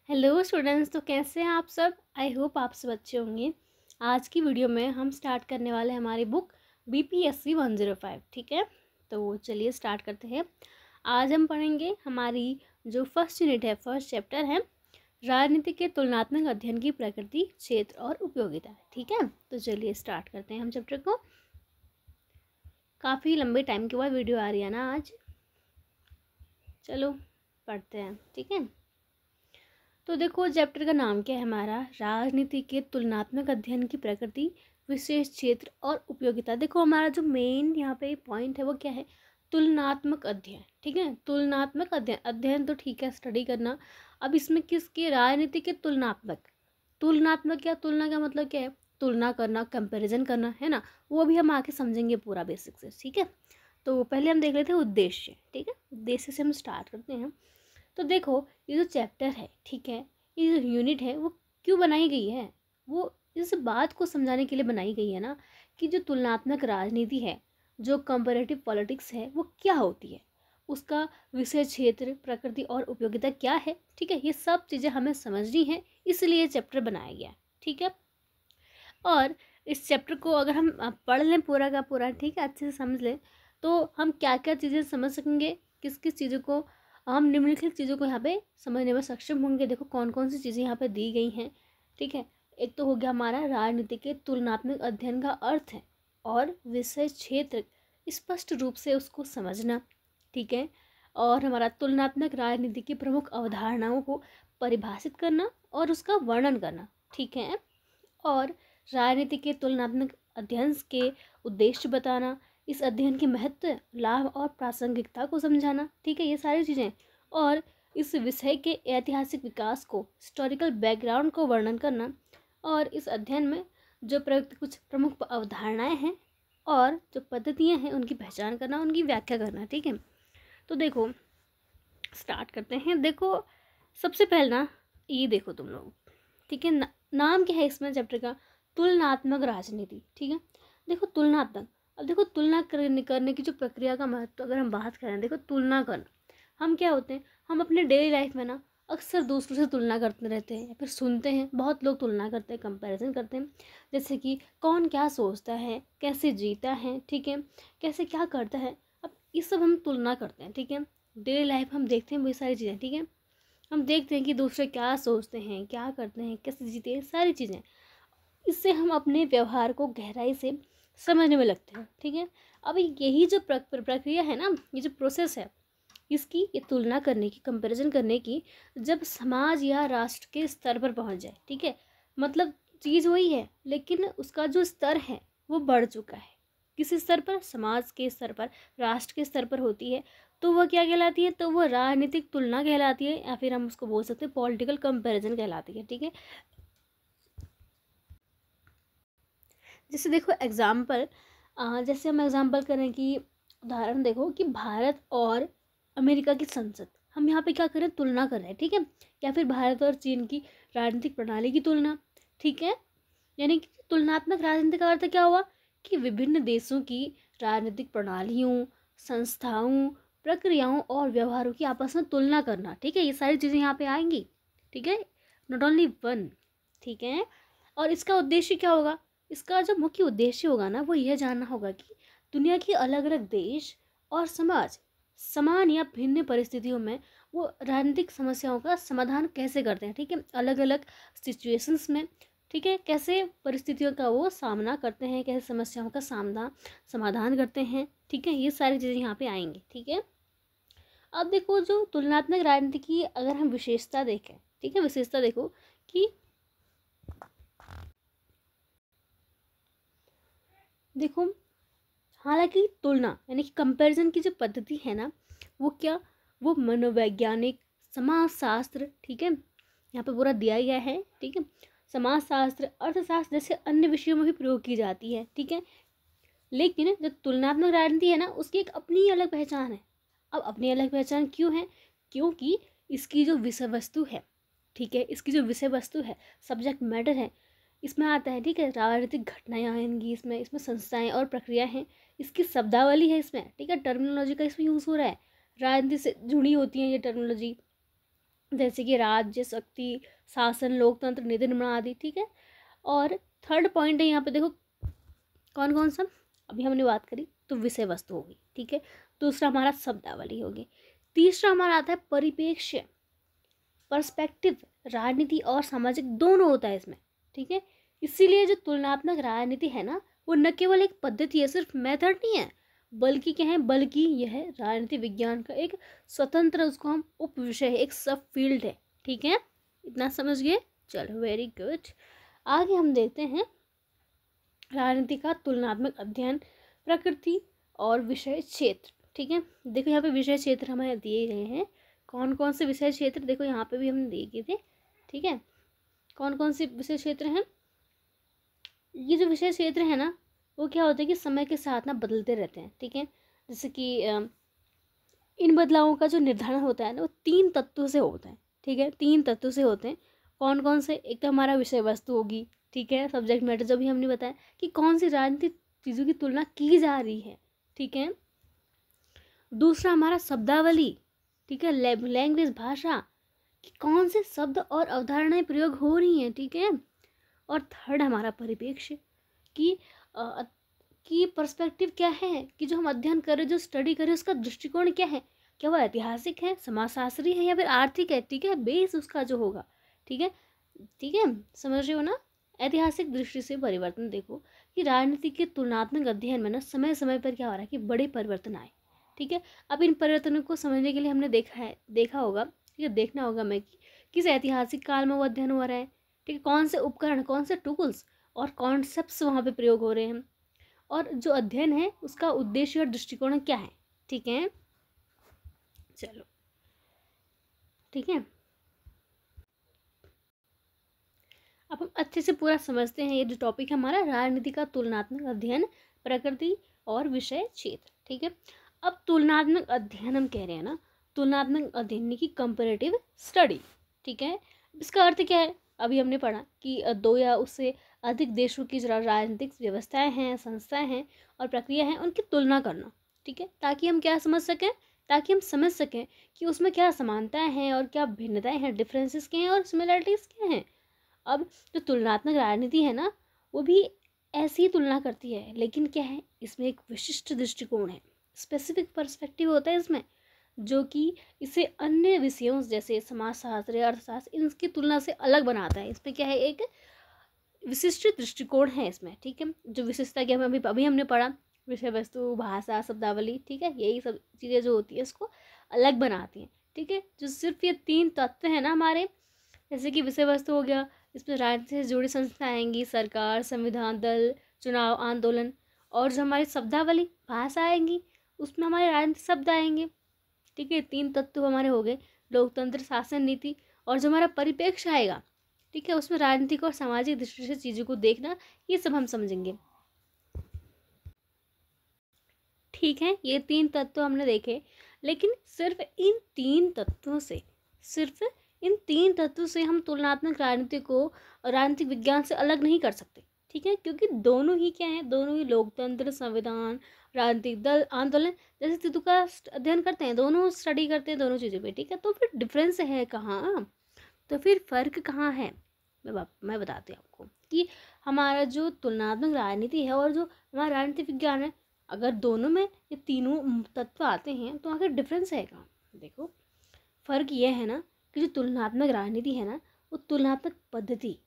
Hello students, तो कैसे हैं आप सब। आई होप आप सब अच्छे होंगे। आज की वीडियो में हम स्टार्ट करने वाले हैं हमारी बुक BPSC 105। ठीक है, तो चलिए स्टार्ट करते हैं। आज हम पढ़ेंगे हमारी जो फर्स्ट यूनिट है, फर्स्ट चैप्टर है राजनीति के तुलनात्मक अध्ययन की प्रकृति, क्षेत्र और उपयोगिता। ठीक है, तो चलिए स्टार्ट करते हैं हम चैप्टर को। काफ़ी लंबे टाइम के बाद वीडियो आ रही है ना आज। चलो पढ़ते हैं। ठीक है, तो देखो चैप्टर का नाम क्या है हमारा, राजनीति के तुलनात्मक अध्ययन की प्रकृति, विशेष क्षेत्र और उपयोगिता। देखो हमारा जो मेन यहाँ पे पॉइंट है वो क्या है, तुलनात्मक अध्ययन। ठीक है, तुलनात्मक अध्ययन, अध्ययन तो ठीक है, स्टडी करना। अब इसमें किसके, राजनीति के तुलनात्मक। तुलनात्मक क्या, तुलना का मतलब क्या है, तुलना करना, कंपैरिजन करना, है ना। वो भी हम आके समझेंगे पूरा बेसिक से। ठीक है, तो पहले हम देख लेते हैं उद्देश्य। ठीक है, उद्देश्य से हम स्टार्ट करते हैं। तो देखो ये जो चैप्टर है, ठीक है, ये जो यूनिट है वो क्यों बनाई गई है, वो इस बात को समझाने के लिए बनाई गई है ना कि जो तुलनात्मक राजनीति है, जो कंपैरेटिव पॉलिटिक्स है, वो क्या होती है, उसका विषय क्षेत्र, प्रकृति और उपयोगिता क्या है। ठीक है, ये सब चीज़ें हमें समझनी है, इसलिए ये चैप्टर बनाया गया है। ठीक है, और इस चैप्टर को अगर हम पढ़ लें पूरा का पूरा, ठीक है, अच्छे से समझ लें, तो हम क्या क्या चीज़ें समझ सकेंगे, किस किस चीज़ों को हम निम्नलिखित चीज़ों को यहाँ पे समझने में सक्षम होंगे। देखो कौन कौन सी चीज़ें यहाँ पे दी गई हैं। ठीक है, एक तो हो गया हमारा राजनीति के तुलनात्मक अध्ययन का अर्थ है और विषय क्षेत्र, स्पष्ट रूप से उसको समझना। ठीक है, और हमारा तुलनात्मक राजनीति की प्रमुख अवधारणाओं को परिभाषित करना और उसका वर्णन करना। ठीक है, और राजनीति के तुलनात्मक अध्ययन के उद्देश्य बताना, इस अध्ययन के महत्व, लाभ और प्रासंगिकता को समझाना। ठीक है, ये सारी चीज़ें, और इस विषय के ऐतिहासिक विकास को, हिस्टोरिकल बैकग्राउंड को वर्णन करना, और इस अध्ययन में जो प्रयुक्त कुछ प्रमुख अवधारणाएं हैं और जो पद्धतियां हैं उनकी पहचान करना, उनकी व्याख्या करना। ठीक है, तो देखो स्टार्ट करते हैं। देखो सबसे पहले ना ये देखो तुम लोग, ठीक है, नाम क्या है इसमें चैप्टर का, तुलनात्मक राजनीति। ठीक है, देखो तुलनात्मक, अब देखो तुलना करने की जो प्रक्रिया का महत्व अगर हम बात करें, देखो तुलना करना, हम क्या होते हैं, हम अपने डेली लाइफ में ना अक्सर दूसरों से तुलना करते रहते हैं या फिर सुनते हैं, बहुत लोग तुलना करते हैं, कंपैरिजन करते हैं, जैसे कि कौन क्या सोचता है, कैसे जीता है, ठीक है, कैसे क्या करता है। अब ये सब हम तुलना करते हैं। ठीक है, डेली लाइफ हम देखते हैं वही सारी चीज़ें। ठीक है, हम देखते हैं कि दूसरे क्या सोचते हैं, क्या करते हैं, कैसे जीते हैं, सारी चीज़ें, इससे हम अपने व्यवहार को गहराई से समझने में लगते हैं। ठीक है, अब यही जो प्रक्रिया है ना, ये जो प्रोसेस है, इसकी ये तुलना करने की, कंपैरिजन करने की, जब समाज या राष्ट्र के स्तर पर पहुंच जाए, ठीक है, मतलब चीज़ वही है लेकिन उसका जो स्तर है वो बढ़ चुका है, किस स्तर पर, समाज के स्तर पर, राष्ट्र के स्तर पर होती है, तो वह क्या कहलाती है, तो वह राजनीतिक तुलना कहलाती है, या फिर हम उसको बोल सकते हैं पॉलिटिकल कंपैरिजन कहलाती है। ठीक है, जैसे देखो एग्जाम्पल, जैसे हम एग्जाम्पल करें कि उदाहरण देखो कि भारत और अमेरिका की संसद, हम यहाँ पे क्या करें, तुलना कर रहे हैं। ठीक है, या फिर भारत और चीन की राजनीतिक प्रणाली की तुलना। ठीक है, यानी कि तुलनात्मक राजनीति का अर्थ क्या हुआ कि विभिन्न देशों की राजनीतिक प्रणालियों, संस्थाओं, प्रक्रियाओं और व्यवहारों की आपस में तुलना करना। ठीक है, ये सारी चीज़ें यहाँ पे आएंगी। ठीक है, नॉट ओनली वन। ठीक है, और इसका उद्देश्य क्या होगा, इसका जो मुख्य उद्देश्य होगा ना, वो यह जानना होगा कि दुनिया के अलग अलग देश और समाज समान या भिन्न परिस्थितियों में वो राजनीतिक समस्याओं का समाधान कैसे करते हैं। ठीक है, अलग अलग सिचुएशंस में, ठीक है, कैसे परिस्थितियों का वो सामना करते हैं, कैसे समस्याओं का समाधान करते हैं। ठीक है, ये सारी चीज़ें यहाँ पे आएंगी। ठीक है, अब देखो जो तुलनात्मक राजनीति की अगर हम विशेषता देखें, ठीक है, विशेषता देखो कि देखो, हालांकि तुलना यानी कि कंपैरिजन की जो पद्धति है ना, वो क्या, वो मनोवैज्ञानिक, समाजशास्त्र, ठीक है, यहाँ पे पूरा दिया गया है। ठीक है, समाजशास्त्र, अर्थशास्त्र जैसे अन्य विषयों में भी प्रयोग की जाती है। ठीक है, लेकिन जो तुलनात्मक राजनीति है ना, उसकी एक अपनी अलग पहचान है। अब अपनी अलग पहचान क्यों है, क्योंकि इसकी जो विषय वस्तु है, ठीक है, इसकी जो विषय वस्तु है, सब्जेक्ट मैटर है, इसमें आता है, ठीक है, राजनीतिक घटनाएं आएंगी, इसमें इसमें संस्थाएं और प्रक्रिया हैं, इसकी शब्दावली है इसमें, ठीक है, टर्मिनोलॉजी का इसमें यूज़ हो रहा है, राजनीति से जुड़ी होती है ये टर्मिनोलॉजी, जैसे कि राज्य, शक्ति, शासन, लोकतंत्र, नीति निर्माण आदि, ठीक है। और थर्ड पॉइंट है यहाँ पे देखो कौन कौन सा, अभी हमने बात करी तो विषय वस्तु होगी, ठीक है। दूसरा हमारा शब्दावली होगी। तीसरा हमारा आता है परिप्रेक्ष्य, पर्सपेक्टिव, राजनीति और सामाजिक दोनों होता है इसमें, ठीक है। इसीलिए जो तुलनात्मक राजनीति है ना, वो न केवल एक पद्धति है, सिर्फ मेथड नहीं है, बल्कि क्या है, बल्कि यह राजनीति विज्ञान का एक स्वतंत्र, उसको हम उप विषय है, एक सब फील्ड है, ठीक है। इतना समझ गए, चलो वेरी गुड। आगे हम देखते हैं राजनीति का तुलनात्मक अध्ययन, प्रकृति और विषय क्षेत्र, ठीक है। देखो यहाँ पे विषय क्षेत्र हमें दिए गए हैं, कौन कौन से विषय क्षेत्र, देखो यहाँ पे भी हमने दिए थे, ठीक है। कौन कौन से विषय क्षेत्र हैं, ये जो विषय क्षेत्र है ना, वो क्या होता है कि समय के साथ ना बदलते रहते हैं, ठीक है। जैसे कि इन बदलावों का जो निर्धारण होता है ना, वो 3 तत्वों से होता है, ठीक है। 3 तत्वों से होते हैं, कौन कौन से, एक तो हमारा विषय वस्तु होगी, ठीक है, सब्जेक्ट मैटर, जो भी हमने बताया कि कौन सी राजनीतिक चीज़ों की तुलना की जा रही है, ठीक है। दूसरा हमारा शब्दावली, ठीक है, लैंग्वेज, भाषा, कि कौन से शब्द और अवधारणाएं प्रयोग हो रही हैं, ठीक है। और थर्ड हमारा परिप्रेक्ष्य, कि पर्सपेक्टिव क्या है, कि जो हम अध्ययन करें, जो स्टडी करें, उसका दृष्टिकोण क्या है, क्या वो ऐतिहासिक है, समाजशास्त्री है, या फिर आर्थिक है, ठीक है, बेस उसका जो होगा, ठीक है, ठीक है, समझ रहे हो ना। ऐतिहासिक दृष्टि से परिवर्तन, देखो कि राजनीति के तुलनात्मक अध्ययन में ना समय समय पर क्या हो रहा है कि बड़े परिवर्तन आए, ठीक है। अब इन परिवर्तनों को समझने के लिए हमने देखा होगा, ठीक है, देखना होगा मैं कि किस ऐतिहासिक काल में वो अध्ययन हो रहा है, ठीक है, कौन से उपकरण, कौन से टूल्स और कॉन्सेप्ट्स वहाँ पे प्रयोग हो रहे हैं, और जो अध्ययन है उसका उद्देश्य और दृष्टिकोण क्या है, ठीक है। चलो ठीक है, अब हम अच्छे से पूरा समझते हैं ये जो टॉपिक है हमारा, राजनीति का तुलनात्मक अध्ययन, प्रकृति और विषय क्षेत्र, ठीक है। अब तुलनात्मक अध्ययन हम कह रहे हैं ना, तुलनात्मक अध्ययन की कंपैरेटिव स्टडी, ठीक है। इसका अर्थ क्या है, अभी हमने पढ़ा कि 2 या उससे अधिक देशों की जो राजनीतिक व्यवस्थाएं हैं, संस्थाएं हैं और प्रक्रिया हैं, उनकी तुलना करना, ठीक है, ताकि हम क्या समझ सकें, ताकि हम समझ सकें कि उसमें क्या समानताएं हैं और क्या भिन्नताएं हैं, डिफरेंसेस क्या हैं और सिमिलरिटीज़ क्या हैं। अब जो तुलनात्मक राजनीति है ना, वो भी ऐसी ही तुलना करती है, लेकिन क्या है, इसमें एक विशिष्ट दृष्टिकोण है, स्पेसिफिक पर्सपेक्टिव होता है इसमें, जो कि इसे अन्य विषयों जैसे समाजशास्त्र, अर्थशास्त्र, इनकी तुलना से अलग बनाता है। इसमें क्या है, एक विशिष्ट दृष्टिकोण है इसमें, ठीक है। जो विशिष्टता की हमें अभी हमने पढ़ा, विषय वस्तु, भाषा, शब्दावली, ठीक है, यही सब चीज़ें जो होती है इसको अलग बनाती हैं, ठीक है। जो सिर्फ ये 3 तत्व हैं ना हमारे, जैसे कि विषय वस्तु हो गया, इसमें राजनीति से जुड़ी संस्थाएं आएंगी, सरकार, संविधान, दल, चुनाव, आंदोलन, और जो हमारी शब्दावली, भाषा आएंगी, उसमें हमारे राजनीतिक शब्द आएंगे, ठीक है। 3 तत्व हमारे हो गए, लोकतंत्र, शासन, नीति, और जो हमारा परिप्रेक्ष्य आएगा, ठीक है, उसमें राजनीतिक और सामाजिक दृष्टि से चीज़ों को देखना, ये सब हम समझेंगे, ठीक है। ये 3 तत्व हमने देखे, लेकिन सिर्फ इन 3 तत्वों से हम तुलनात्मक राजनीति को राजनीतिक विज्ञान से अलग नहीं कर सकते, ठीक है, क्योंकि दोनों ही क्या है, दोनों ही लोकतंत्र, संविधान, राजनीतिक दल, आंदोलन जैसे चीज़ों का अध्ययन करते हैं, दोनों स्टडी करते हैं दोनों चीज़ों पे, ठीक है। तो फिर डिफरेंस है कहाँ, तो फिर फ़र्क कहाँ है, मैं बताती हूँ आपको कि हमारा जो तुलनात्मक राजनीति है और जो हमारा राजनीतिक विज्ञान है, अगर दोनों में ये तीनों तत्व आते हैं तो आखिर डिफरेंस है कहाँ। देखो फ़र्क ये है ना कि जो तुलनात्मक राजनीति है ना, वो तुलनात्मक पद्धति,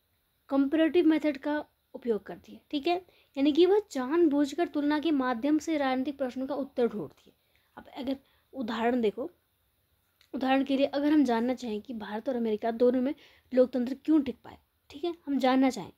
कंपैरेटिव मेथड का उपयोग करती है, ठीक है, यानी कि वह जानबूझकर तुलना के माध्यम से राजनीतिक प्रश्नों का उत्तर ढूंढती है। अब अगर उदाहरण देखो, उदाहरण के लिए अगर हम जानना चाहें कि भारत और अमेरिका दोनों में लोकतंत्र क्यों टिक पाए, ठीक है, हम जानना चाहें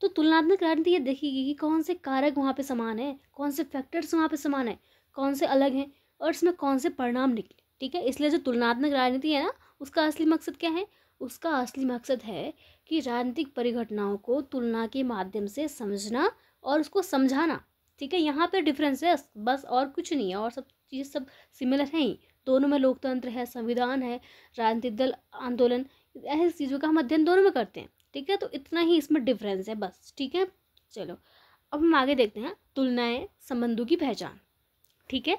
तो तुलनात्मक राजनीति ये देखेगी कि कौन से कारक वहाँ पे समान है, कौन से फैक्टर्स वहाँ पे समान है, कौन से अलग हैं, और इसमें कौन से परिणाम निकले, ठीक है। इसलिए जो तुलनात्मक राजनीति है ना, उसका असली मकसद क्या है, उसका असली मकसद है कि राजनीतिक परिघटनाओं को तुलना के माध्यम से समझना और उसको समझाना, ठीक है। यहाँ पे डिफरेंस है बस, और कुछ नहीं है, और सब चीज़ सब सिमिलर हैं ही, दोनों में लोकतंत्र है, संविधान है, राजनीतिक दल, आंदोलन, ऐसी चीज़ों का हम अध्ययन दोनों में करते हैं, ठीक है। तो इतना ही इसमें डिफरेंस है बस, ठीक है। चलो अब हम आगे देखते हैं तुलनाएं, संबंधों की पहचान, ठीक है।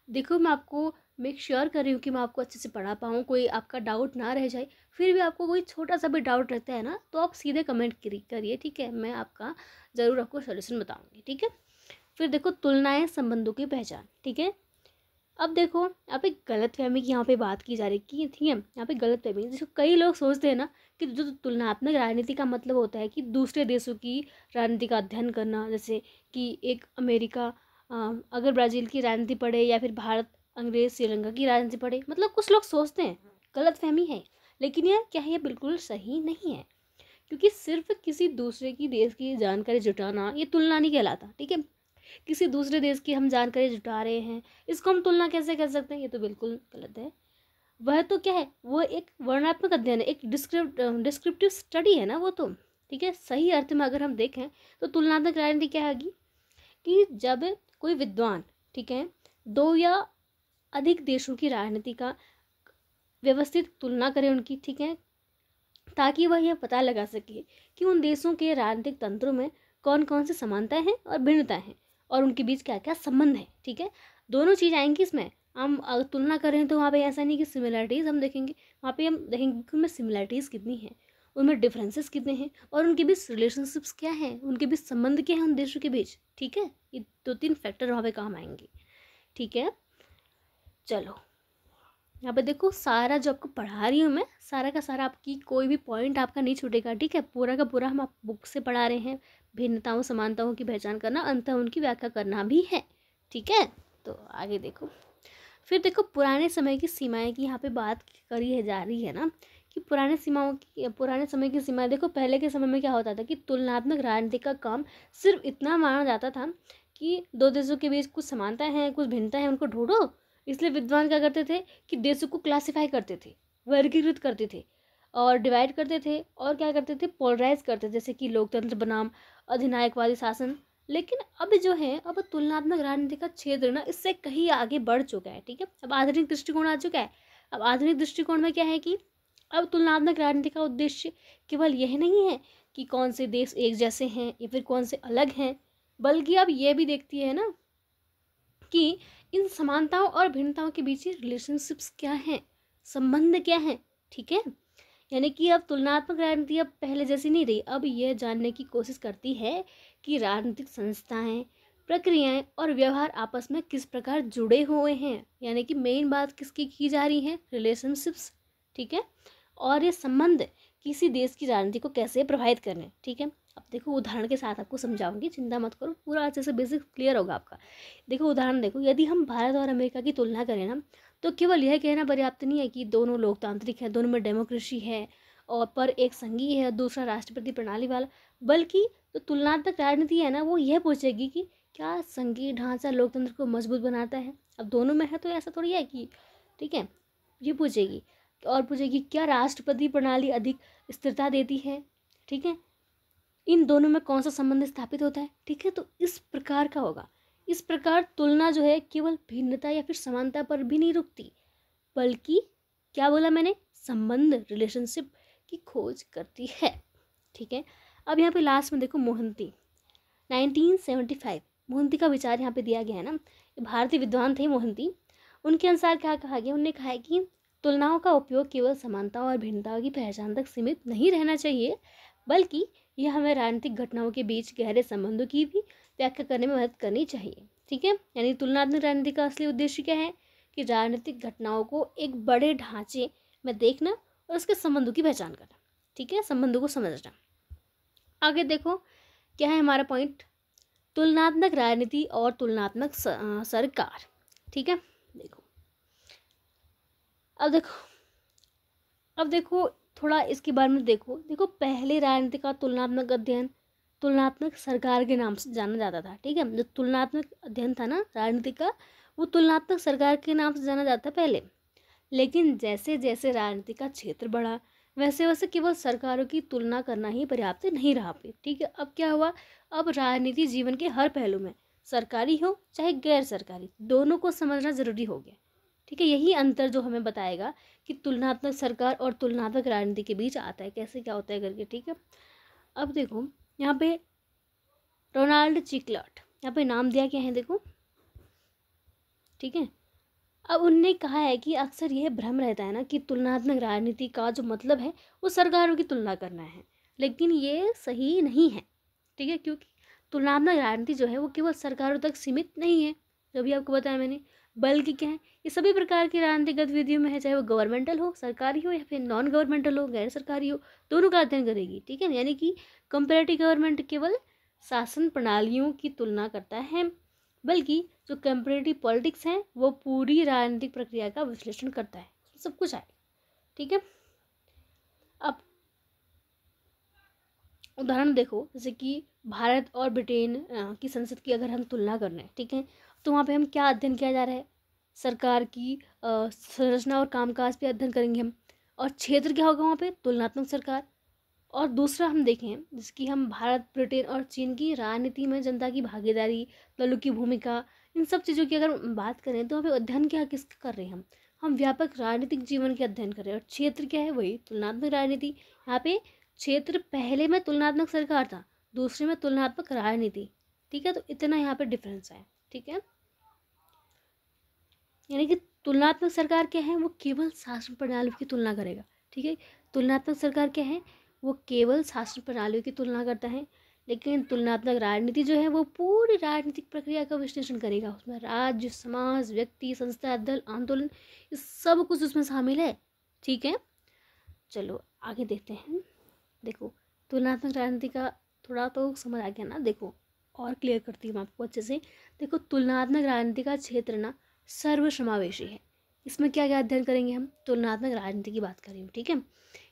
देखो मैं आपको मेक श्योर कर रही हूँ कि मैं आपको अच्छे से पढ़ा पाऊँ, कोई आपका डाउट ना रह जाए। फिर भी आपको कोई छोटा सा भी डाउट रहता है ना, तो आप सीधे कमेंट करिए, ठीक है, मैं आपका ज़रूर आपको सोल्यूशन बताऊँगी, ठीक है। फिर देखो तुलनाएं संबंधों की पहचान, ठीक है। अब देखो यहाँ पे गलतफहमी की यहाँ पे बात की जा रही है, ठीक है। यहाँ पे गलतफहमी, जैसे कई लोग सोचते हैं ना कि जो तुलनात्मक राजनीति का मतलब होता है कि दूसरे देशों की राजनीति का अध्ययन करना, जैसे कि एक अमेरिका अगर ब्राज़ील की राजनीति पढ़े, या फिर भारत अंग्रेज श्रीलंका की राजनीति पढ़े, मतलब कुछ लोग सोचते हैं, गलतफहमी है। लेकिन यार क्या है, ये बिल्कुल सही नहीं है, क्योंकि सिर्फ किसी दूसरे की देश की जानकारी जुटाना ये तुलना नहीं कहलाता, ठीक है। किसी दूसरे देश की हम जानकारी जुटा रहे हैं, इसको हम तुलना कैसे कर सकते हैं, ये तो बिल्कुल गलत है। वह तो क्या है, वो एक वर्णनात्मक अध्ययन है, एक डिस्क्रिप्टिव स्टडी है ना वो तो, ठीक है। सही अर्थ में अगर हम देखें तो तुलनात्मक राजनीति क्या होगी कि जब कोई विद्वान, ठीक है, दो या अधिक देशों की राजनीति का व्यवस्थित तुलना करें उनकी, ठीक है, ताकि वह यह पता लगा सके कि उन देशों के राजनीतिक तंत्रों में कौन कौन सी समानताएं हैं और भिन्नताएं हैं, और उनके बीच क्या क्या संबंध है, ठीक है। दोनों चीज़ आएंगी इसमें। हम अगर तुलना करें तो वहाँ पे ऐसा नहीं कि सिमिलरिटीज़ हम देखेंगे, वहाँ पे हम देखेंगे कि उनमें सिमिलरिटीज़ कितनी हैं, उनमें डिफरेंसेस कितने हैं, और उनके बीच रिलेशनशिप्स क्या हैं, उनके बीच संबंध क्या है उन देशों के बीच, ठीक है। ये 2-3 फैक्टर वहाँ पे काम आएंगे, ठीक है। चलो यहाँ पे देखो, सारा जो आपको पढ़ा रही हूँ मैं, सारा का सारा आपकी कोई भी पॉइंट आपका नहीं छूटेगा, ठीक है। पूरा का पूरा हम आप बुक से पढ़ा रहे हैं। भिन्नताओं समानताओं की पहचान करना, अंततः उनकी व्याख्या करना भी है, ठीक है। तो आगे देखो, फिर देखो पुराने समय की सीमाएं की यहाँ पे बात करी है जा रही है ना, कि पुराने समय की सीमाएं। देखो पहले के समय में क्या होता था कि तुलनात्मक राजनीति का काम सिर्फ इतना माना जाता था कि दो देशों के बीच कुछ समानता है, कुछ भिन्नता है, उनको ढूंढो। इसलिए विद्वान क्या करते थे कि देशों को क्लासिफाई करते थे, वर्गीकृत करते थे, और डिवाइड करते थे, और क्या करते थे, पोलराइज करते थे, जैसे कि लोकतंत्र बनाम अधिनायकवादी शासन। लेकिन अब जो है, अब तुलनात्मक राजनीति का क्षेत्र ना इससे कहीं आगे बढ़ चुका है, ठीक है। अब आधुनिक दृष्टिकोण आ चुका है। अब आधुनिक दृष्टिकोण में क्या है कि अब तुलनात्मक राजनीति का उद्देश्य केवल यह नहीं है कि कौन से देश एक जैसे हैं या फिर कौन से अलग हैं, बल्कि अब यह भी देखती है ना कि इन समानताओं और भिन्नताओं के बीच रिलेशनशिप्स क्या हैं, संबंध क्या हैं, ठीक है। यानी कि अब तुलनात्मक राजनीति अब पहले जैसी नहीं रही। अब यह जानने की कोशिश करती है कि राजनीतिक संस्थाएं, प्रक्रियाएं और व्यवहार आपस में किस प्रकार जुड़े हुए हैं। यानी कि मेन बात किसकी की जा रही है, रिलेशनशिप्स, ठीक है। और ये संबंध किसी देश की राजनीति को कैसे प्रभावित करने, ठीक है। अब देखो उदाहरण के साथ आपको समझाऊंगी, चिंता मत करो, पूरा अच्छे से बेसिक क्लियर होगा आपका। देखो उदाहरण देखो, यदि हम भारत और अमेरिका की तुलना करें ना, तो केवल यह कहना पर्याप्त नहीं है कि दोनों लोकतांत्रिक है, दोनों में डेमोक्रेसी है, और पर एक संघीय है, दूसरा राष्ट्रपति प्रणाली वाला। बल्कि जो तुलनात्मक राजनीति है ना, वो यह पूछेगी कि क्या संघीय ढांचा लोकतंत्र को मजबूत बनाता है। अब दोनों में है तो ऐसा थोड़ी है कि, ठीक है, ये पूछेगी। और पूछेगी क्या राष्ट्रपति प्रणाली अधिक स्थिरता देती है, ठीक है। इन दोनों में कौन सा संबंध स्थापित होता है, ठीक है। तो इस प्रकार का होगा। इस प्रकार तुलना जो है केवल भिन्नता या फिर समानता पर भी नहीं रुकती, बल्कि क्या बोला मैंने, संबंध, रिलेशनशिप की खोज करती है, ठीक है। अब यहाँ पे लास्ट में देखो, मोहंती 1975, मोहंती का विचार यहाँ पे दिया गया है ना। भारतीय विद्वान थे मोहंती। उनके अनुसार क्या कहा गया, उन्होंने कहा है कि तुलनाओं का उपयोग केवल समानताओं और भिन्नताओं की पहचान तक सीमित नहीं रहना चाहिए, बल्कि यह हमें राजनीतिक घटनाओं के बीच गहरे संबंधों की भी व्याख्या करने में मदद करनी चाहिए, ठीक है। यानी तुलनात्मक राजनीति का असली उद्देश्य क्या है कि राजनीतिक घटनाओं को एक बड़े ढांचे में देखना और उसके संबंधों की पहचान करना, ठीक है, संबंधों को समझना। आगे देखो क्या है हमारा पॉइंट, तुलनात्मक राजनीति और तुलनात्मक सरकार, ठीक है। देखो अब देखो थोड़ा इसके बारे में देखो पहले राजनीति का तुलनात्मक अध्ययन तुलनात्मक सरकार के नाम से जाना जाता था, ठीक है। जो तुलनात्मक अध्ययन था ना राजनीति का, वो तुलनात्मक सरकार के नाम से जाना जाता पहले। लेकिन जैसे जैसे राजनीति का क्षेत्र बढ़ा, वैसे वैसे केवल सरकारों की तुलना करना ही पर्याप्त नहीं रहा, ठीक है। अब क्या हुआ, अब राजनीति जीवन के हर पहलू में, सरकारी हो चाहे गैर सरकारी, दोनों को समझना जरूरी हो गया, ठीक है। यही अंतर जो हमें बताएगा कि तुलनात्मक सरकार और तुलनात्मक राजनीति के बीच आता है, कैसे क्या होता है करके, ठीक है। अब देखो यहाँ पे रोनाल्ड चिकलर्ट, यहाँ पे नाम दिया क्या है देखो, ठीक है, अब उनने कहा है कि अक्सर यह भ्रम रहता है ना कि तुलनात्मक राजनीति का जो मतलब है वो सरकारों की तुलना करना है, लेकिन ये सही नहीं है। ठीक है, क्योंकि तुलनात्मक राजनीति जो है वो केवल सरकारों तक सीमित नहीं है, जो भी आपको बताया मैंने, बल्कि क्या है, ये सभी प्रकार की राजनीतिक गतिविधियों में है, चाहे वो गवर्नमेंटल हो, सरकारी हो, या फिर नॉन गवर्नमेंटल हो, गैर सरकारी हो, दोनों का अध्ययन करेगी। ठीक है, यानी कि कंपेरेटिव गवर्नमेंट केवल शासन प्रणालियों की तुलना करता है, बल्कि जो कंपेरेटिव पॉलिटिक्स है वो पूरी राजनीतिक प्रक्रिया का विश्लेषण करता है, सब कुछ आए। ठीक है, अब उदाहरण देखो, जैसे कि भारत और ब्रिटेन की संसद की अगर हम तुलना कर रहे हैं, ठीक है, तो वहाँ पे हम क्या अध्ययन किया जा रहा है, सरकार की संरचना और कामकाज पे अध्ययन करेंगे हम, और क्षेत्र क्या होगा वहाँ पे, तुलनात्मक सरकार। और दूसरा हम देखें, जिसकी हम भारत, ब्रिटेन और चीन की राजनीति में जनता की भागीदारी, दलों की भूमिका, इन सब चीज़ों की अगर बात करें तो वहाँ पे अध्ययन क्या किसका कर रहे हैं हम व्यापक राजनीतिक जीवन के अध्ययन कर रहे हैं। और क्षेत्र क्या है, वही तुलनात्मक राजनीति। यहाँ पे क्षेत्र पहले में तुलनात्मक सरकार था, दूसरे में तुलनात्मक राजनीति। ठीक है, तो इतना यहाँ पे डिफरेंस है। ठीक है, यानी कि तुलनात्मक सरकार क्या है, वो केवल शासन प्रणालियों की तुलना करेगा। ठीक है, तुलनात्मक सरकार क्या है, वो केवल शासन प्रणालियों की तुलना करता है, लेकिन तुलनात्मक राजनीति जो है वो पूरी राजनीतिक प्रक्रिया का विश्लेषण करेगा। उसमें राज्य, समाज, व्यक्ति, संस्था, दल, आंदोलन, ये सब कुछ उसमें शामिल है। ठीक है, चलो आगे देखते हैं। देखो, तुलनात्मक राजनीति का थोड़ा तो समझ आ गया ना। देखो और क्लियर करती हूँ आपको अच्छे से। देखो, तुलनात्मक राजनीति का क्षेत्र ना सर्वसमावेशी है। इसमें क्या क्या अध्ययन करेंगे हम, तुलनात्मक राजनीति की बात करेंगे। ठीक है,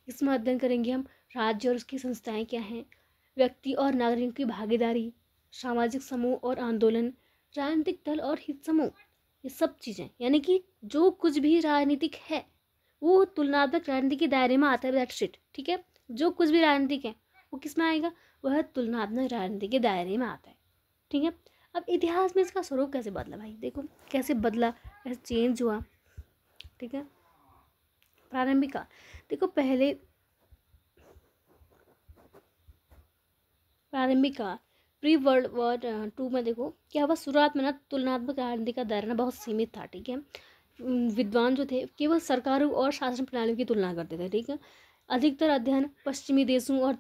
इसमें अध्ययन करेंगे हम राज्य और उसकी संस्थाएं क्या हैं, व्यक्ति और नागरिकों की भागीदारी, सामाजिक समूह और आंदोलन, राजनीतिक दल और हित समूह, ये सब चीज़ें, यानी कि जो कुछ भी राजनीतिक है वो तुलनात्मक राजनीति के दायरे में आता है। That's it. ठीक है, जो कुछ भी राजनीतिक है वो किस में आएगा, वह तुलनात्मक राजनीति के दायरे में आता है। ठीक है, अब इतिहास में इसका स्वरूप कैसे बदला भाई, देखो कैसे बदला, कैसे चेंज हुआ। ठीक है, प्रारंभिक काल, देखो पहले प्रारंभिक काल प्री वर्ल्ड वॉर 2 में देखो क्या हुआ, शुरुआत में ना तुलनात्मक राजनीति का दायरा बहुत सीमित था। ठीक है, विद्वान जो थे केवल सरकारों और शासन प्रणालियों की तुलना करते थे। ठीक है, अधिकतर अध्ययन पश्चिमी देशों और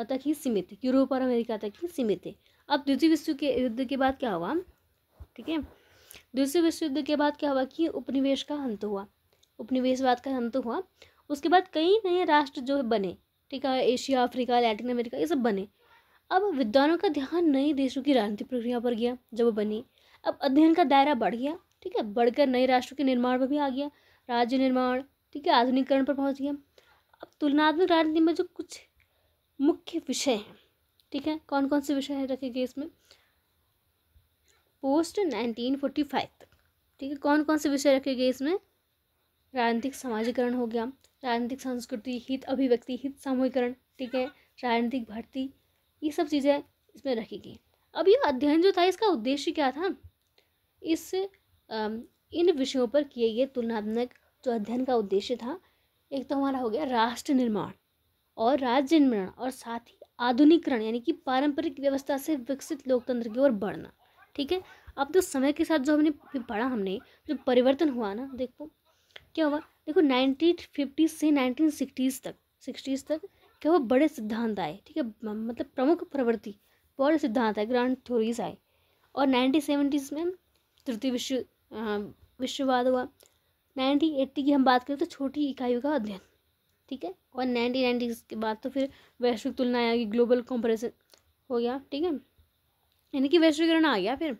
तक ही सीमित थे, यूरोप और अमेरिका तक ही सीमित थे। अब द्वितीय विश्व के युद्ध के बाद क्या हुआ, ठीक है, दूसरे विश्व युद्ध के बाद क्या हुआ कि उपनिवेश का अंत हुआ, उपनिवेशवाद का अंत हुआ। उसके बाद कई नए राष्ट्र जो बने। ठीक है, एशिया, अफ्रीका, लैटिन अमेरिका, ये सब बने। अब विद्वानों का ध्यान नए देशों की राजनीतिक प्रक्रिया पर गया जब वो बनी। अब अध्ययन का दायरा बढ़ गया। ठीक है, बढ़कर नए राष्ट्रों के निर्माण पर भी आ गया, राज्य निर्माण, ठीक है, आधुनिकीकरण पर पहुंच गया। अब तुलनात्मक राजनीति में जो कुछ मुख्य विषय हैं, ठीक है, कौन कौन से विषय रखे गए इसमें पोस्ट 1945 तक। ठीक है, कौन कौन से विषय रखे गए इसमें, राजनीतिक समाजीकरण हो गया, राजनीतिक संस्कृति, हित अभिव्यक्ति, हित सामूहिकरण, ठीक है, राजनीतिक भर्ती, ये सब चीज़ें इसमें रखी गई। अब ये अध्ययन जो था इसका उद्देश्य क्या था, इस इन विषयों पर किए गए तुलनात्मक जो अध्ययन का उद्देश्य था, एक तो हमारा हो गया राष्ट्र निर्माण और राज्य निर्माण, और साथ ही आधुनिकीकरण, यानी कि पारंपरिक व्यवस्था से विकसित लोकतंत्र की ओर बढ़ना। ठीक है, अब तो समय के साथ जो हमने पढ़ा, हमने जो परिवर्तन हुआ ना, देखो क्या हुआ, देखो 1950 से 1960 तक, 60 तक क्या हुआ, बड़े सिद्धांत आए। ठीक है, मतलब प्रमुख प्रवृत्ति, बड़े सिद्धांत आए, ग्रांड थ्योरीज आए। और 1970 में तृतीय विश्ववाद हुआ। 1980 की हम बात करें तो छोटी इकाइयों का अध्ययन। ठीक है, और 1990 के बाद तो फिर वैश्विक तुलना आ गई, ग्लोबल कंपैरिजन हो गया। ठीक है, यानी कि वैश्वीकरण आ गया फिर।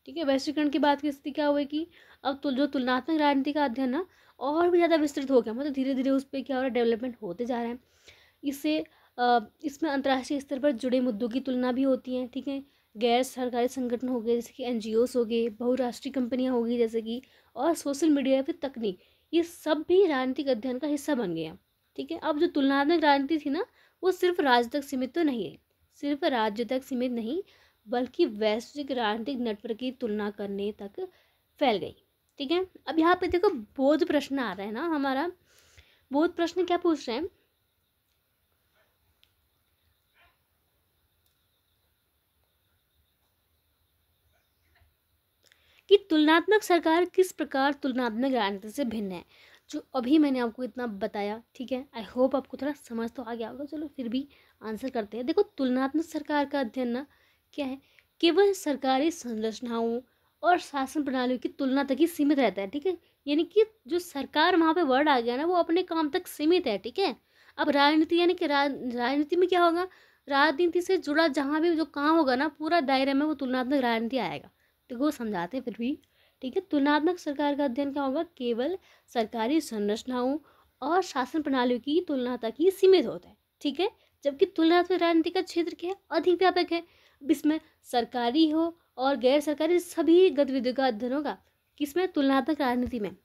ठीक है, वैश्वीकरण की बात की स्थिति क्या हुई कि अब तो जो तुलनात्मक राजनीति का अध्ययन ना और भी ज़्यादा विस्तृत हो गया, मतलब धीरे धीरे उस पर क्या हो रहा है, डेवलपमेंट होते जा रहे हैं। इससे इसमें अंतर्राष्ट्रीय स्तर पर जुड़े मुद्दों की तुलना भी होती है। ठीक है, गैर सरकारी संगठन हो गए जैसे कि NGOs हो गए, बहुराष्ट्रीय कंपनियां हो गई जैसे कि, और सोशल मीडिया या फिर तकनीक, ये सब भी राजनीतिक अध्ययन का हिस्सा बन गया। ठीक है, अब जो तुलनात्मक राजनीति थी ना, वो सिर्फ राज्य तक सीमित तो नहीं है, सिर्फ राज्य तक सीमित नहीं, बल्कि वैश्विक राजनीतिक नेटवर्क की तुलना करने तक फैल गई। ठीक है, अब यहाँ पे देखो बोध प्रश्न आ रहा है ना हमारा। बोध प्रश्न क्या पूछ रहे हैं कि तुलनात्मक सरकार किस प्रकार तुलनात्मक राजनीति से भिन्न है, जो अभी मैंने आपको इतना बताया, ठीक है। आई होप आपको थोड़ा समझ तो आ गया होगा। चलो फिर भी आंसर करते हैं। देखो, तुलनात्मक सरकार का अध्ययन ना क्या है, केवल सरकारी संरचनाओं और शासन प्रणालियों की तुलना तक ही सीमित रहता है, ठीक है। यानी कि जो सरकार वहाँ पे वर्ड आ गया ना, वो अपने काम तक सीमित है, ठीक है। अब राजनीति यानी कि राजनीति में क्या होगा, राजनीति से जुड़ा जहाँ भी जो काम होगा ना, पूरा दायरे में वो तुलनात्मक राजनीति आएगा। तो वो समझाते हैं फिर भी, ठीक है। तुलनात्मक सरकार का अध्ययन क्या होगा, केवल सरकारी संरचनाओं और शासन प्रणालियों की तुलना तक ही सीमित होता है, ठीक है। जबकि तुलनात्मक राजनीति का क्षेत्र क्या है, अधिक व्यापक है। इसमें सरकारी हो और गैर सरकारी सभी गतिविधियों का अध्ययन होगा। किसमें, तुलनात्मक राजनीति में।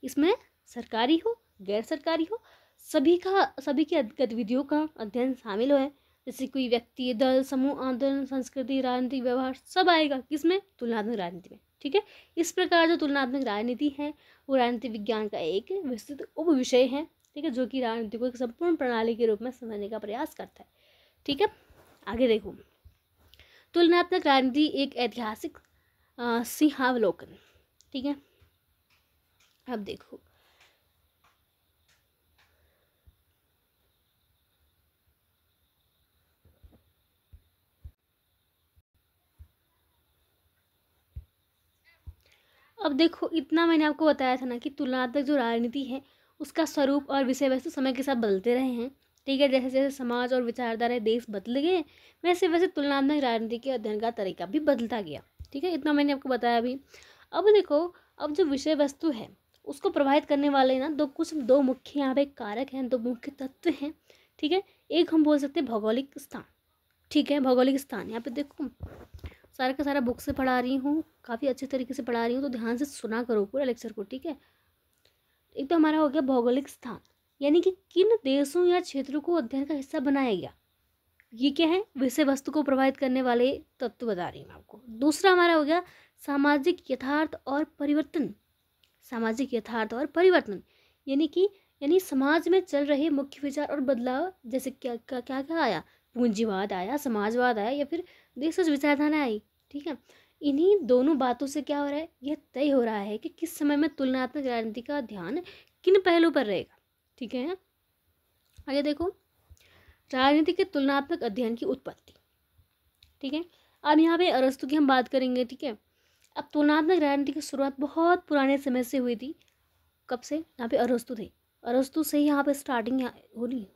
इसमें सरकारी हो गैर सरकारी हो, सभी की गतिविधियों का अध्ययन शामिल है। जैसे कोई व्यक्ति, दल, समूह, आंदोलन, संस्कृति, राजनीतिक व्यवहार सब आएगा किसमें, तुलनात्मक राजनीति में, ठीक है। इस प्रकार जो तुलनात्मक राजनीति है वो राजनीति विज्ञान का एक विस्तृत उप विषय है, ठीक है, जो कि राजनीति को एक संपूर्ण प्रणाली के रूप में समझने का प्रयास करता है, ठीक है। आगे देखो, तुलनात्मक राजनीति एक ऐतिहासिक सिंहावलोकन, ठीक है। अब देखो, इतना मैंने आपको बताया था ना कि तुलनात्मक जो राजनीति है उसका स्वरूप और विषय वस्तु समय के साथ बदलते रहे हैं, ठीक है। जैसे जैसे समाज और विचारधारा देश बदल गए, वैसे वैसे तुलनात्मक राजनीति के अध्ययन का तरीका भी बदलता गया, ठीक है। इतना मैंने आपको बताया अभी। अब देखो, अब जो विषय वस्तु है उसको प्रभावित करने वाले ना दो मुख्य यहाँ पे कारक हैं, दो मुख्य तत्व हैं, ठीक है। एक हम बोल सकते हैं भौगोलिक स्थान, ठीक है। भौगोलिक स्थान, यहाँ पे देखो सारा का सारा बुक से पढ़ा रही हूँ, काफ़ी अच्छे तरीके से पढ़ा रही हूँ, तो ध्यान से सुना करो पूरा लेक्चर को, ठीक है। एक तो हमारा हो गया भौगोलिक स्थान, यानी कि किन देशों या क्षेत्रों को अध्ययन का हिस्सा बनाया गया। ये क्या है, विषय वस्तु को प्रभावित करने वाले तत्व बता रही हूँ आपको। दूसरा हमारा हो गया सामाजिक यथार्थ और परिवर्तन। सामाजिक यथार्थ और परिवर्तन यानी समाज में चल रहे मुख्य विचार और बदलाव, जैसे क्या क्या क्या क्या आया, पूंजीवाद आया, समाजवाद आया, या फिर देशज विचारधारा आई, ठीक है। इन्हीं दोनों बातों से क्या हो रहा है, यह तय हो रहा है कि किस समय में तुलनात्मक राजनीति का ध्यान किन पहलू पर रहेगा, ठीक है। आगे देखो, राजनीति के तुलनात्मक अध्ययन की उत्पत्ति, ठीक है। अब यहाँ पे अरस्तु की हम बात करेंगे, ठीक है। अब तुलनात्मक राजनीति की शुरुआत बहुत पुराने समय से हुई थी। कब से, यहाँ पे अरस्तु थे, अरस्तु से ही यहाँ पे स्टार्टिंग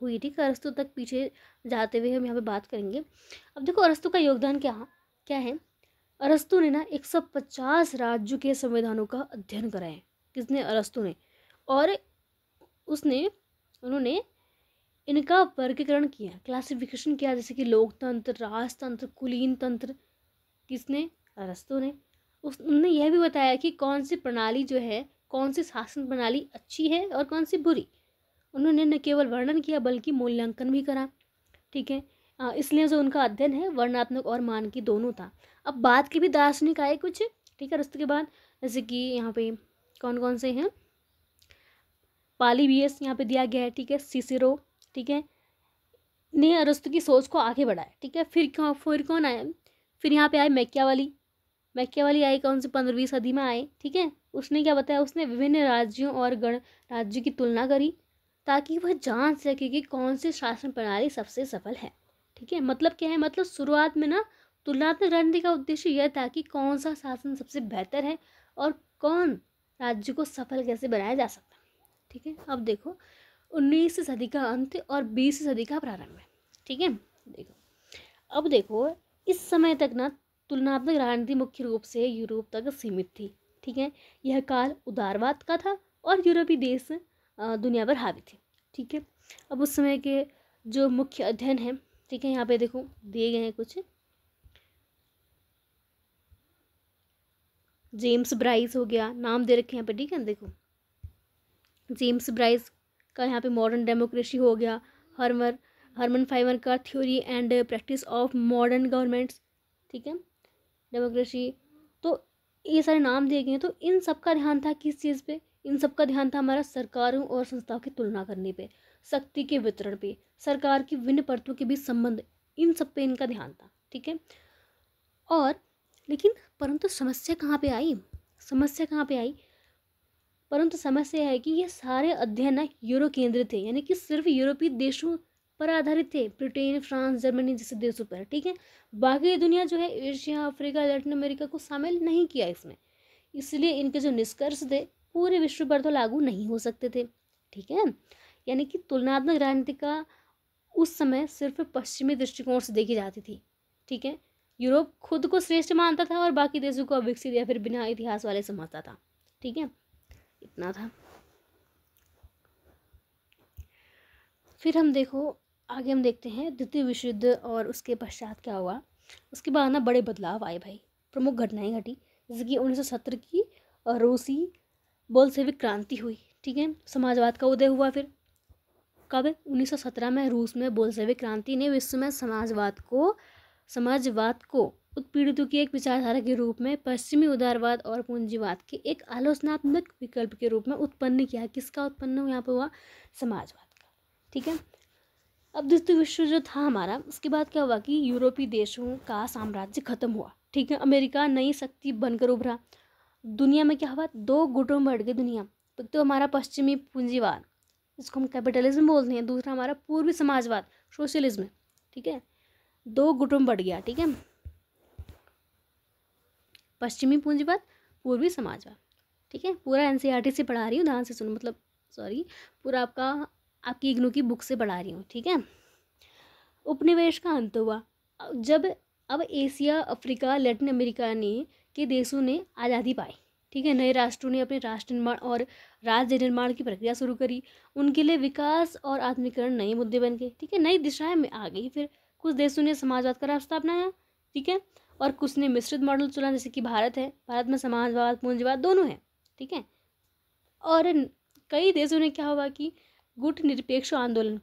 हुई थी। अरस्तु तक पीछे जाते हुए हम यहाँ पे बात करेंगे। अब देखो, अरस्तु का योगदान क्या है। अरस्तु ने ना 150 राज्यों के संविधानों का अध्ययन करा है। किसने, अरस्तु ने। और उन्होंने इनका वर्गीकरण किया, क्लासिफिकेशन किया, जैसे कि लोकतंत्र, राजतंत्र, कुलीन तंत्र। किसने, अरस्तु ने। उन्होंने यह भी बताया कि कौन सी प्रणाली जो है, कौन सी शासन प्रणाली अच्छी है और कौन सी बुरी। उन्होंने न केवल वर्णन किया बल्कि मूल्यांकन भी करा, ठीक है। इसलिए जो उनका अध्ययन है वर्णनात्मक और मानकी दोनों था। अब बात की भी दार्शनिक आए कुछ, ठीक है, अरस्तु के बाद, जैसे कि यहाँ पे कौन कौन से हैं, पालीबियस यहाँ पे दिया गया है, ठीक है, सिसिरो, ठीक है, ने अरस्तु की सोच को आगे बढ़ाया, ठीक है। फिर कौन आया, फिर यहाँ पे आए मैकियावेली आए, कौन से 15वीं सदी में आए, ठीक है। उसने क्या बताया, उसने विभिन्न राज्यों और गणराज्यों की तुलना करी ताकि वह जान सके कि कौन सी शासन प्रणाली सबसे सफल है, ठीक है। मतलब क्या है, मतलब शुरुआत में ना तुलनात्मक राजनीति का उद्देश्य यह था कि कौन सा शासन सबसे बेहतर है और कौन राज्य को सफल कैसे बनाया जा सकता है, ठीक है। अब देखो, 19वीं सदी का अंत और 20वीं सदी का प्रारंभ है, ठीक है। अब देखो, इस समय तक ना तुलनात्मक राजनीति मुख्य रूप से यूरोप तक सीमित थी, ठीक है। यह काल उदारवाद का था और यूरोपीय देश दुनिया पर हावी थे, ठीक है। अब उस समय के जो मुख्य अध्ययन है, ठीक है, यहाँ पे देखो दिए गए हैं कुछ। जेम्स ब्राइस हो गया, नाम दे रखे हैं यहाँ पे, ठीक है। देखो, जेम्स ब्राइस का यहाँ पे मॉडर्न डेमोक्रेसी हो गया, हर्मन फाइवर का theory and practice of modern governments, ठीक है, डेमोक्रेसी। तो ये सारे नाम दिए गए हैं। तो इन सब का ध्यान था किस चीज़ पे, इन सब का ध्यान था हमारा सरकारों और संस्थाओं की तुलना करने पे, शक्ति के वितरण पे, सरकार की विभिन्न परतों के बीच संबंध, इन सब पे इनका ध्यान था, ठीक है। और लेकिन परंतु समस्या कहाँ पे आई, समस्या कहाँ पे आई, परंतु समस्या है कि ये सारे अध्ययन ना यूरो केंद्रित थे, यानी कि सिर्फ यूरोपीय देशों पर आधारित थे, ब्रिटेन, फ्रांस, जर्मनी जैसे देशों पर, ठीक है। बाकी दुनिया जो है एशिया, अफ्रीका, लैटिन अमेरिका को शामिल नहीं किया इसमें, इसलिए इनके जो निष्कर्ष थे पूरे विश्व पर तो लागू नहीं हो सकते थे, ठीक है। यानी कि तुलनात्मक राजनीति का उस समय सिर्फ पश्चिमी दृष्टिकोण से देखी जाती थी, ठीक है। यूरोप खुद को श्रेष्ठ मानता था और बाकी देशों को अविकसित या फिर बिना इतिहास वाले समझता था, ठीक है। इतना था। फिर हम देखो आगे हम देखते हैं द्वितीय विश्व युद्ध और उसके पश्चात क्या हुआ। उसके बाद ना बड़े बदलाव आए भाई, प्रमुख घटनाएं घटी, जैसे कि 1917 की रूसी बोल्शेविक क्रांति हुई, ठीक है। समाजवाद का उदय हुआ। फिर कब? 1917 में रूस में बोल्शेविक क्रांति ने विश्व में समाजवाद को उत्पीड़ितों की एक विचारधारा के रूप में पश्चिमी उदारवाद और पूंजीवाद के एक आलोचनात्मक विकल्प के रूप में उत्पन्न किया। किसका उत्पन्न हुआ यहाँ पे? हुआ समाजवाद का, ठीक है। अब द्वितीय विश्व जो था हमारा, उसके बाद क्या हुआ कि यूरोपीय देशों का साम्राज्य खत्म हुआ, ठीक है। अमेरिका नई शक्ति बनकर उभरा। दुनिया में क्या हुआ? दो गुटों में बढ़ गई दुनिया। तो हमारा पश्चिमी पूंजीवाद, इसको हम कैपिटलिज्म बोलते हैं, दूसरा हमारा पूर्वी समाजवाद, सोशलिज्म, ठीक है। दो गुटों में बढ़ गया, ठीक है। पश्चिमी पूंजीवाद, पूर्वी समाजवाद, ठीक है। पूरा एनसीईआरटी से पढ़ा रही हूँ, ध्यान से सुनो, मतलब सॉरी, पूरा आपकी इग्नू की बुक से पढ़ा रही हूँ, ठीक है। उपनिवेश का अंत हुआ जब अब एशिया, अफ्रीका, लैटिन अमेरिका के देशों ने आज़ादी पाई, ठीक है। नए राष्ट्रों ने अपने राष्ट्र निर्माण और राज्य निर्माण की प्रक्रिया शुरू करी। उनके लिए विकास और आत्मीकरण नए मुद्दे बन गए, ठीक है। नई दिशाएं में आ गई। फिर कुछ देशों ने समाजवाद का रास्ता अपनाया, ठीक है, और कुछ ने मिश्रित मॉडल चुना, जैसे कि भारत है। भारत में समाजवाद, पूंजीवाद दोनों है, ठीक है। और कई देशों ने क्या हुआ कि गुट निरपेक्ष आंदोलन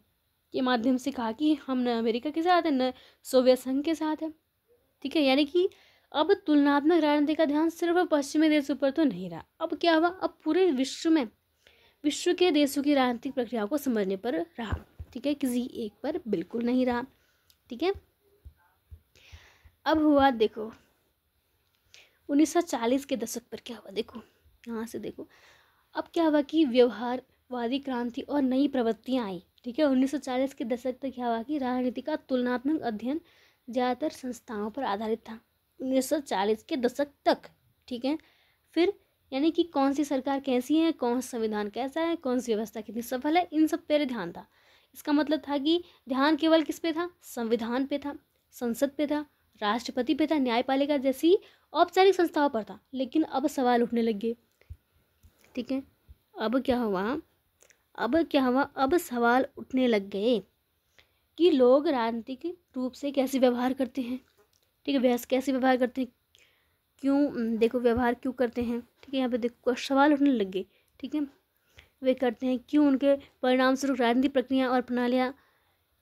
के माध्यम से कहा कि हम न अमेरिका के साथ है न सोवियत संघ के साथ है, ठीक है। यानी कि अब तुलनात्मक राजनीति का ध्यान सिर्फ पश्चिमी देशों पर तो नहीं रहा। अब क्या हुआ? अब पूरे विश्व के देशों की राजनीतिक प्रक्रिया को समझने पर रहा, ठीक है, किसी एक पर बिल्कुल नहीं रहा, ठीक है। अब हुआ देखो 1940 के दशक पर क्या हुआ, देखो यहाँ से देखो। अब क्या हुआ कि व्यवहारवादी क्रांति और नई प्रवृत्तियाँ आई, ठीक है। 1940 के दशक तक क्या हुआ कि राजनीति का तुलनात्मक अध्ययन ज़्यादातर संस्थाओं पर आधारित था, 1940 के दशक तक, ठीक है। फिर यानी कि कौन सी सरकार कैसी है, कौन सा संविधान कैसा है, कौन सी व्यवस्था कितनी सफल है, इन सब पर ध्यान था। इसका मतलब था कि ध्यान केवल किस पे था? संविधान पे था, संसद पे था, राष्ट्रपति पे था, न्यायपालिका जैसी औपचारिक संस्थाओं पर था। लेकिन अब सवाल उठने लग गए, ठीक है। अब क्या हुआ? अब सवाल उठने लग गए कि लोग राजनीतिक रूप से कैसे व्यवहार करते हैं, ठीक है। कैसे व्यवहार करते हैं, क्यों, देखो व्यवहार क्यों करते हैं, ठीक है। यहाँ पे देखो सवाल उठने लग गए, ठीक है। वे करते हैं क्यों, उनके परिणाम स्वरूप राजनीतिक प्रक्रिया और प्रणालियाँ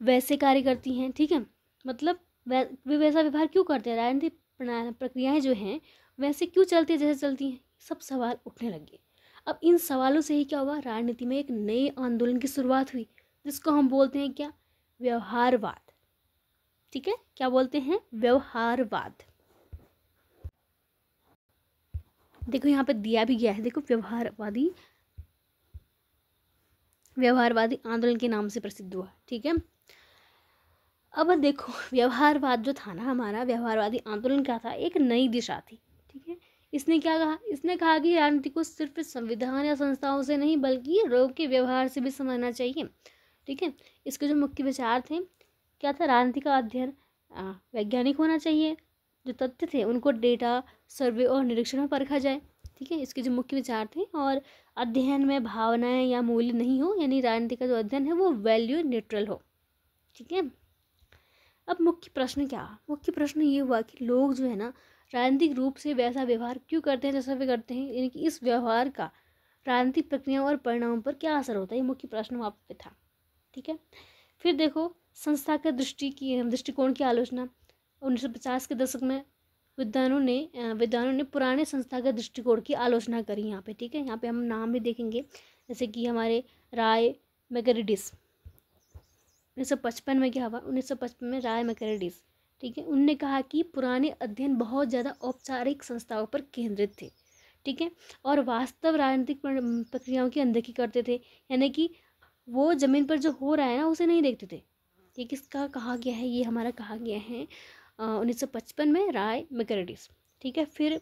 वैसे कार्य करती हैं, ठीक है। मतलब वे वैसा व्यवहार क्यों करते हैं, राजनीतिक प्रक्रियाएँ जो हैं वैसे क्यों चलती है जैसे चलती हैं, सब सवाल उठने लगे। अब इन सवालों से ही क्या हुआ? राजनीति में एक नए आंदोलन की शुरुआत हुई, जिसको हम बोलते हैं क्या? व्यवहारवाद, ठीक है। क्या बोलते हैं? व्यवहारवाद। देखो यहाँ पे दिया भी गया है, देखो व्यवहारवादी आंदोलन के नाम से प्रसिद्ध हुआ, ठीक है। अब देखो व्यवहारवाद जो था ना हमारा, व्यवहारवादी आंदोलन क्या था? एक नई दिशा थी, ठीक है। इसने क्या कहा? इसने कहा कि राजनीति को सिर्फ संविधान या संस्थाओं से नहीं बल्कि लोगों के व्यवहार से भी समझना चाहिए, ठीक है। इसके जो मुख्य विचार थे क्या था? राजनीति का अध्ययन वैज्ञानिक होना चाहिए, जो तथ्य थे उनको डेटा, सर्वे और निरीक्षण में परखा जाए, ठीक है। इसके जो मुख्य विचार थे, और अध्ययन में भावनाएं या मूल्य नहीं हो, यानी राजनीति का जो अध्ययन है वो वैल्यू न्यूट्रल हो, ठीक है। अब मुख्य प्रश्न क्या? मुख्य प्रश्न ये हुआ कि लोग जो है ना राजनीतिक रूप से वैसा व्यवहार क्यों करते हैं जैसा वे करते हैं, यानी कि इस व्यवहार का राजनीतिक प्रक्रिया और परिणामों पर क्या असर होता है, ये मुख्य प्रश्न वहाँ पे था, ठीक है। फिर देखो संस्था के दृष्टिकोण की आलोचना। 1950 के दशक में विद्वानों ने पुराने संस्थागत दृष्टिकोण की आलोचना करी यहाँ पे, ठीक है। यहाँ पे हम नाम भी देखेंगे, जैसे कि हमारे राय मैकरिडिस। 1955 में क्या हुआ? 1955 में राय मैकरिडिस, ठीक है, उनने कहा कि पुराने अध्ययन बहुत ज़्यादा औपचारिक संस्थाओं पर केंद्रित थे, ठीक है, और वास्तव राजनीतिक प्रक्रियाओं की अनदेखी करते थे, यानी कि वो ज़मीन पर जो हो रहा है ना उसे नहीं देखते थे। ये किसका कहा गया है, ये हमारा कहा गया है 1955 में राय मैकरेडिस। ठीक है, फिर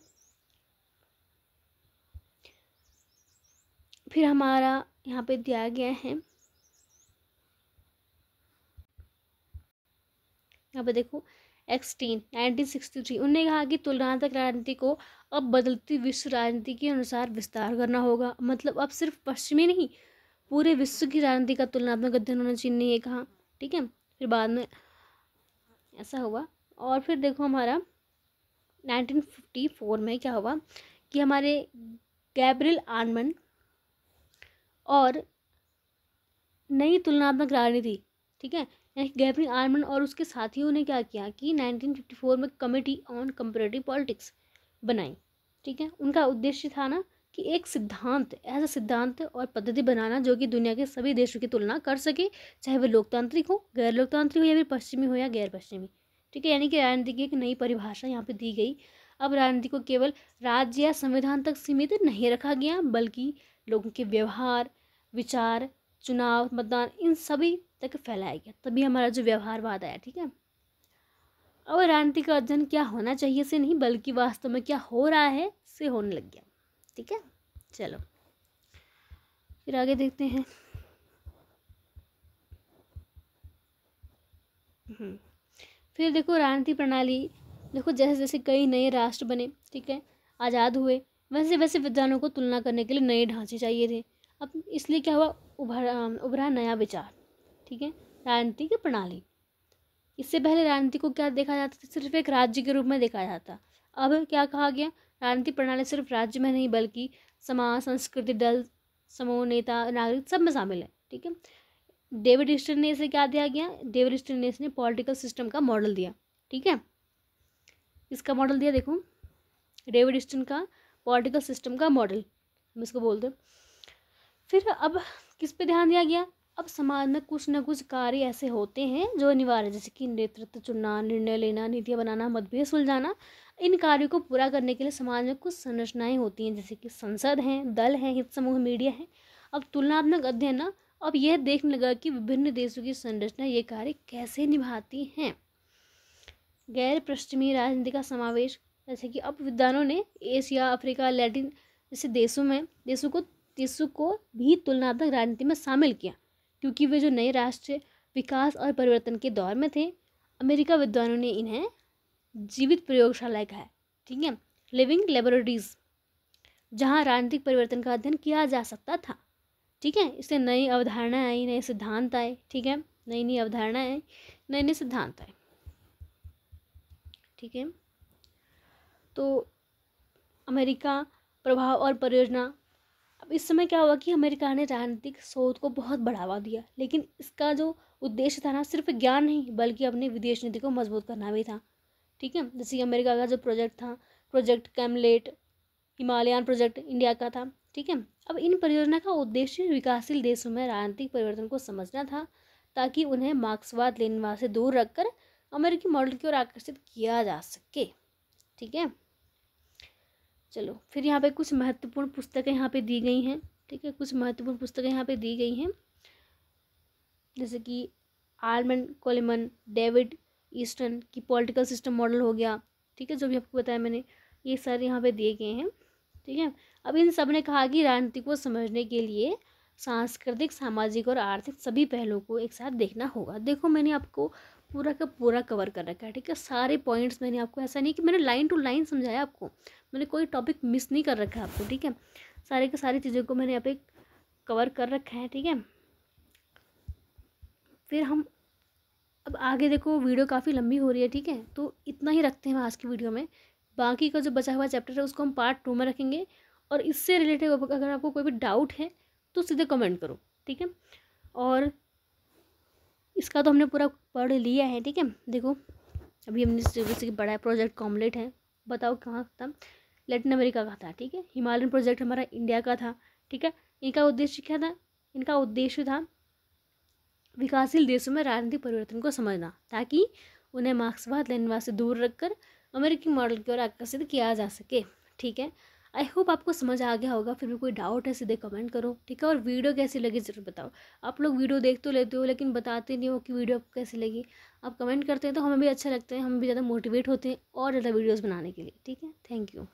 हमारा यहाँ पे दिया गया है, यहाँ पे देखो एक्सटीन 1963, उन्होंने कहा कि तुलनात्मक राजनीति को अब बदलती विश्व राजनीति के अनुसार विस्तार करना होगा। मतलब अब सिर्फ पश्चिमी नहीं, पूरे विश्व की राजनीति का तुलनात्मक अध्ययन होना चाहिए, ये कहा। ठीक है, फिर बाद में ऐसा हुआ। और फिर देखो हमारा 1954 में क्या हुआ कि हमारे गैब्रियल आर्मन और नई तुलनात्मक राजनीति, ठीक है, गैब्रियल आर्मन और उसके साथियों ने क्या किया कि 1954 में कमेटी ऑन कंपैरेटिव पॉलिटिक्स बनाई। ठीक है, उनका उद्देश्य था ना कि एक सिद्धांत, ऐसा सिद्धांत और पद्धति बनाना जो कि दुनिया के सभी देशों की तुलना कर सके, चाहे वह लोकतांत्रिक हो, गैर लोकतांत्रिक हो, या फिर पश्चिमी हो या गैर पश्चिमी। ठीक है, यानी कि राजनीति की एक नई परिभाषा यहाँ पे दी गई। अब राजनीति को केवल राज्य या संविधान तक सीमित नहीं रखा गया, बल्कि लोगों के व्यवहार, विचार, चुनाव, मतदान, इन सभी तक फैलाया गया। तभी हमारा जो व्यवहारवाद आया। ठीक है, और राजनीति का अध्ययन क्या होना चाहिए से नहीं, बल्कि वास्तव में क्या हो रहा है से होने लग गया। ठीक है, चलो फिर आगे देखते हैं। फिर देखो राजनीति प्रणाली, देखो जैसे जैसे कई नए राष्ट्र बने, ठीक है, आज़ाद हुए, वैसे वैसे विद्वानों को तुलना करने के लिए नए ढांचे चाहिए थे। अब इसलिए क्या हुआ, उभरा नया विचार। ठीक है, राजनीति की प्रणाली। इससे पहले राजनीति को क्या देखा जाता था, सिर्फ एक राज्य के रूप में देखा जाता। अब क्या कहा गया, राजनीतिक प्रणाली सिर्फ राज्य में नहीं बल्कि समाज, संस्कृति, दल, समूह, नेता, नागरिक सब में शामिल है। ठीक है, डेविड स्टीन ने इसे क्या दिया गया, डेविड स्टीन ने इसने पॉलिटिकल सिस्टम का मॉडल दिया। ठीक है, इसका मॉडल दिया, देखो डेविड स्टीन का पॉलिटिकल सिस्टम का मॉडल हम इसको बोलते हैं। फिर अब किस पे ध्यान दिया गया, अब समाज में कुछ न कुछ कार्य ऐसे होते हैं जो अनिवार्य, जैसे कि नेतृत्व चुनना, निर्णय लेना, नीतियाँ बनाना, मतभेद सुलझाना। इन कार्यों को पूरा करने के लिए समाज में कुछ संरचनाएं होती हैं, जैसे कि संसद हैं, दल हैं, हित समूह, मीडिया है। अब तुलनात्मक अध्ययन ना अब यह देखने लगा कि विभिन्न देशों की संरचना ये कार्य कैसे निभाती हैं। गैर पश्चिमी राजनीति का समावेश, जैसे कि अब विद्वानों ने एशिया, अफ्रीका, लैटिन जैसे देशों को भी तुलनात्मक राजनीति में शामिल किया, क्योंकि वे जो नए राष्ट्र विकास और परिवर्तन के दौर में थे। अमेरिका विद्वानों ने इन्हें जीवित प्रयोगशालाएं कहा है। ठीक है, लिविंग लेबोरेटरीज, जहां राजनीतिक परिवर्तन का अध्ययन किया जा सकता था। ठीक है, इससे नई अवधारणाएं आई, नए सिद्धांत आए। ठीक है, नई अवधारणाएं आई, नए सिद्धांत आए। ठीक है, तो अमेरिका प्रभाव और परियोजना। अब इस समय क्या हुआ कि अमेरिका ने राजनीतिक शोध को बहुत बढ़ावा दिया, लेकिन इसका जो उद्देश्य था ना सिर्फ ज्ञान नहीं बल्कि अपनी विदेश नीति को मजबूत करना भी था। ठीक है, जैसे कि अमेरिका का जो प्रोजेक्ट था, प्रोजेक्ट कैमलेट, हिमालयन प्रोजेक्ट इंडिया का था। ठीक है, अब इन परियोजना का उद्देश्य विकासशील देशों में राजनीतिक परिवर्तन को समझना था, ताकि उन्हें मार्क्सवाद लेनिनवाद से दूर रखकर अमेरिकी मॉडल की ओर आकर्षित किया जा सके। ठीक है, चलो फिर यहाँ पे कुछ महत्वपूर्ण पुस्तकें यहाँ पे दी गई हैं। ठीक है, कुछ महत्वपूर्ण पुस्तकें यहाँ पे दी गई हैं, जैसे कि आर्मन कोलेमन, डेविड ईस्टन की पॉलिटिकल सिस्टम मॉडल हो गया। ठीक है, जो भी आपको बताया मैंने, ये सारे यहाँ पे दिए गए हैं। ठीक है, अब इन सब ने कहा कि राजनीति को समझने के लिए सांस्कृतिक, सामाजिक और आर्थिक सभी पहलुओं को एक साथ देखना होगा। देखो मैंने आपको पूरा का पूरा कवर कर रखा है। ठीक है, सारे पॉइंट्स मैंने आपको, ऐसा नहीं कि मैंने लाइन टू लाइन समझाया आपको, मैंने कोई टॉपिक मिस नहीं कर रखा है आपको। ठीक है, सारे के सारी चीज़ों को मैंने यहाँ पे कवर कर रखा है। ठीक है, फिर हम अब आगे, देखो वीडियो काफ़ी लंबी हो रही है। ठीक है, तो इतना ही रखते हैं आज की वीडियो में। बाकी का जो बचा हुआ चैप्टर है उसको हम पार्ट 2 में रखेंगे, और इससे रिलेटेड अगर आपको कोई भी डाउट है तो सीधे कमेंट करो। ठीक है, और इसका तो हमने पूरा पढ़ लिया है। ठीक है, देखो अभी हमने जैसे कि बड़ा प्रोजेक्ट कॉमलेट है, बताओ कहाँ था, लैटिन अमेरिका का था। ठीक है, हिमालयन प्रोजेक्ट हमारा इंडिया का था। ठीक है, इनका उद्देश्य क्या था, इनका उद्देश्य था विकासशील देशों में राजनीतिक परिवर्तन को समझना, ताकि उन्हें मार्क्सवाद लेनिनवाद से दूर रखकर अमेरिकी मॉडल की ओर आकर्षित किया जा सके। ठीक है, आई होप आपको समझ आ गया होगा। फिर भी कोई डाउट है सीधे कमेंट करो, ठीक है। और वीडियो कैसी लगी ज़रूर बताओ। आप लोग वीडियो देख तो लेते हो लेकिन बताते नहीं हो कि वीडियो आपको कैसी लगी। आप कमेंट करते हैं तो हमें भी अच्छा लगता है, हम भी ज़्यादा मोटिवेट होते हैं और ज़्यादा वीडियोज़ बनाने के लिए, ठीक है। Thank you.